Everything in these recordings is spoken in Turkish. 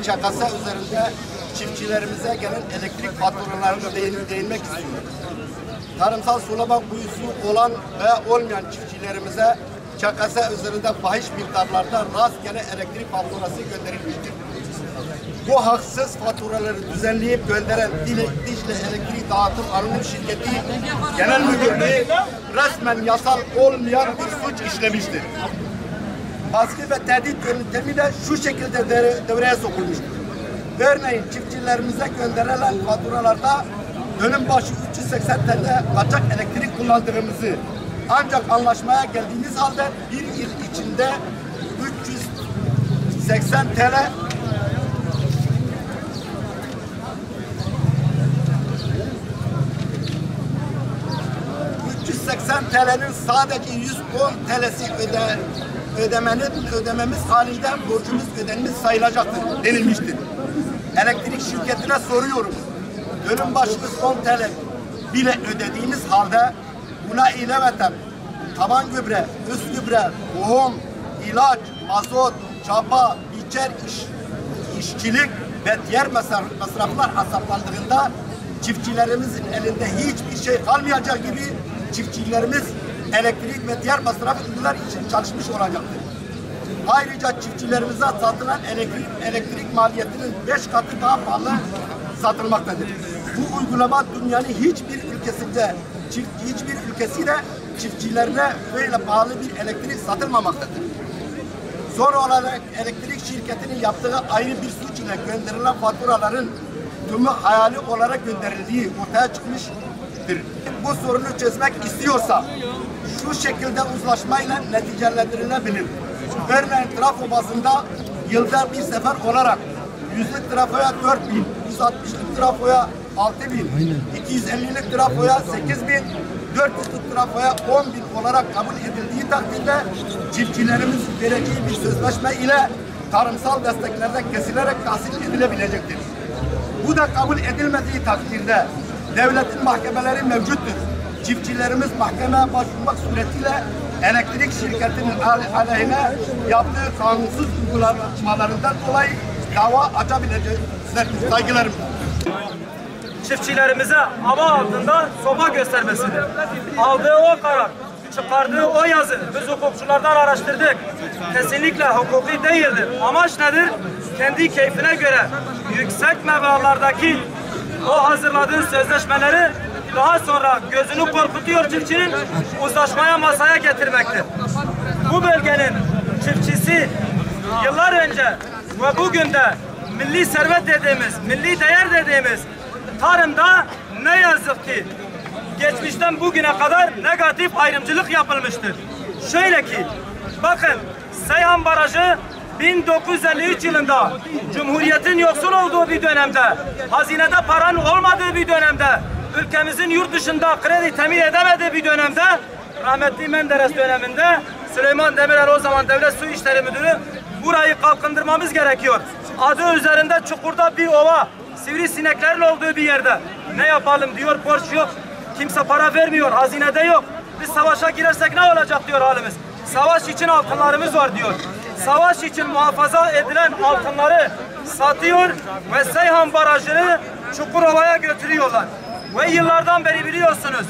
ÇKS üzerinde çiftçilerimize gelen elektrik faturalarına değinmek istiyorum. Tarımsal sulama kuyusu olan ve olmayan çiftçilerimize ÇKS üzerinde fahiş miktarlarda rastgele elektrik faturası gönderilmiştir. Bu haksız faturaları düzenleyip gönderen Dicle Elektrik Dağıtım Anonim Şirketi Genel Müdürlüğü resmen yasal olmayan bir suç işlemiştir. Baskı ve tehdit yöntemiyle şu şekilde devreye sokulmuştur. Örneğin çiftçilerimize gönderilen faturalarda dönüm başı 380 TL kaçak elektrik kullandığımızı, ancak anlaşmaya geldiğimiz halde bir yıl içinde 380 TL TL'nin sadece 110 TL'si ödememiz halinde borcumuz ödenmiş sayılacaktır denilmiştir. Elektrik şirketine soruyorum. Dönüm başı 10 TL bile ödediğimiz halde buna ilaveten taban gübre, üst gübre, tohum, ilaç, mazot, çapa, biçer, işçilik ve diğer masraflar hesaplandığında çiftçilerimizin elinde hiçbir şey kalmayacak gibi çiftçilerimiz elektrik ve diğer masraf ürünler için çalışmış olacaktır. Ayrıca çiftçilerimize satılan elektrik maliyetinin 5 katı daha pahalı satılmaktadır. Bu uygulama dünyanın hiçbir ülkesiyle çiftçilerine böyle pahalı bir elektrik satılmamaktadır. Son olarak elektrik şirketinin yaptığı ayrı bir suç ile gönderilen faturaların tümü hayali olarak gönderildiği ortaya çıkmıştır. Bu sorunu çözmek istiyorsa şu şekilde uzlaşmayla neticəlendirilebilir. Örneğin trafo bazında yılda bir sefer olarak 100'lük trafoya 4.000, 160'lık trafoya 6.000, 250'lik trafoya 8.000, 400'lük trafoya 10.000 olarak kabul edildiği takdirde çiftçilerimiz vereceği bir sözleşme ile tarımsal desteklerden kesilerek tahsil edilebilecektir. Bu da kabul edilmediği takdirde devletin mahkemeleri mevcuttur. Çiftçilerimiz mahkemeye başvurmak suretiyle elektrik şirketinin aleyhine yaptığı kanunsuz uygulamalarından dolayı dava açabilecekler. Saygılarım. Çiftçilerimize hava altında soba göstermesidir. Aldığı o karar, çıkardığı o yazı biz hukukçulardan araştırdık. Kesinlikle hukuki değildir. Amaç nedir? Kendi keyfine göre yüksek meblağlardaki o hazırladığı sözleşmeleri daha sonra gözünü korkutuyor çiftçinin, uzlaşmaya masaya getirmektir. Bu bölgenin çiftçisi yıllar önce ve bugün de milli servet dediğimiz, milli değer dediğimiz tarımda ne yazık ki geçmişten bugüne kadar negatif ayrımcılık yapılmıştır. Şöyle ki, bakın Seyhan Barajı 1953 yılında Cumhuriyet'in yoksul olduğu bir dönemde, hazinede paranın olmadığı bir dönemde, ülkemizin yurt dışında kredi temin edemediği bir dönemde, rahmetli Menderes döneminde Süleyman Demirel o zaman Devlet Su İşleri Müdürü burayı kalkındırmamız gerekiyor. Adı üzerinde çukurda bir ova, sivrisineklerin olduğu bir yerde. Ne yapalım diyor, borç yok, kimse para vermiyor, hazinede yok. Biz savaşa girersek ne olacak diyor halimiz. Savaş için altınlarımız var diyor. Savaş için muhafaza edilen altınları satıyor ve Seyhan Barajı'nı Çukurova'ya götürüyorlar. Ve yıllardan beri biliyorsunuz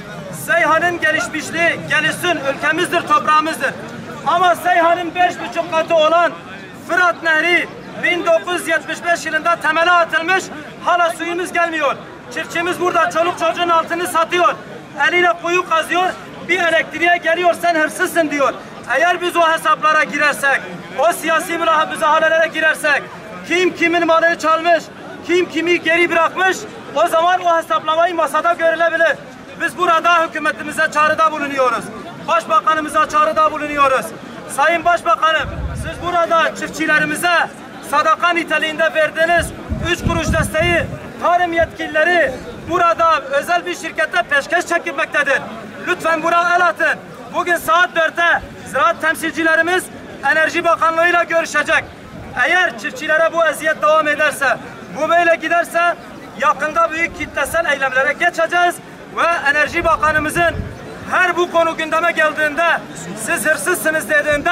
Seyhan'ın gelişmişliği, gelişsin ülkemizdir, toprağımızdır. Ama Seyhan'ın 5,5 katı olan Fırat Nehri 1975 yılında temele atılmış, hala suyumuz gelmiyor. Çiftçimiz burada çoluk çocuğun altını satıyor. Eliyle kuyu kazıyor, bir elektriğe geliyor sen hırsızsın diyor. Eğer biz o hesaplara girersek, o siyasi müzahalelere girersek, kim kimin malını çalmış, kim kimi geri bırakmış, o zaman o hesaplamayı masada görülebilir. Biz burada hükümetimize çağrıda bulunuyoruz. Başbakanımıza çağrıda bulunuyoruz. Sayın Başbakanım, siz burada çiftçilerimize sadaka niteliğinde verdiğiniz 3 kuruş desteği tarım yetkilileri burada özel bir şirkette peşkeş çekilmektedir. Lütfen buna el atın. Bugün saat 4'te ziraat temsilcilerimiz Enerji Bakanlığı'yla görüşecek. Eğer çiftçilere bu eziyet devam ederse, bu böyle giderse yakında büyük kitlesel eylemlere geçeceğiz ve Enerji Bakanımızın her bu konu gündeme geldiğinde siz hırsızsınız dediğinde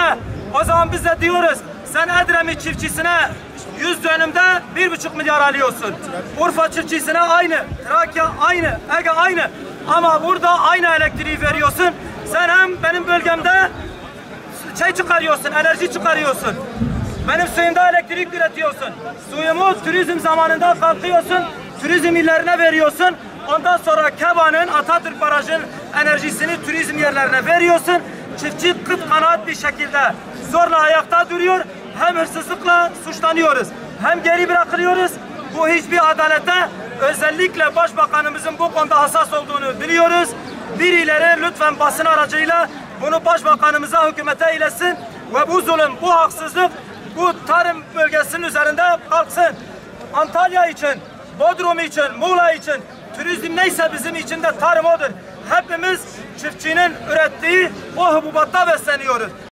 o zaman biz de diyoruz sen Edremit çiftçisine 100 dönümde 1,5 milyar alıyorsun. Urfa çiftçisine aynı, Trakya aynı, Ege aynı. Ama burada aynı elektriği veriyorsun. Sen hem benim bölgemde çıkarıyorsun, enerji çıkarıyorsun. Benim suyumda elektrik üretiyorsun. Suyumu turizm zamanında kalkıyorsun, turizm illerine veriyorsun. Ondan sonra Keba'nın, Atatürk Barajı'nın enerjisini turizm yerlerine veriyorsun. Çiftçi kıt kanaat bir şekilde zorla ayakta duruyor. Hem hırsızlıkla suçlanıyoruz, hem geri bırakılıyoruz. Bu hiçbir adalete, özellikle Başbakanımızın bu konuda hassas olduğunu biliyoruz. Birileri lütfen basın aracıyla bunu Başbakanımıza, hükümete iletsin ve bu zulüm, bu haksızlık bu tarım bölgesinin üzerinde kalksın. Antalya için, Bodrum için, Muğla için, turizm neyse bizim için de tarım odur. Hepimiz çiftçinin ürettiği o hububatta besleniyoruz.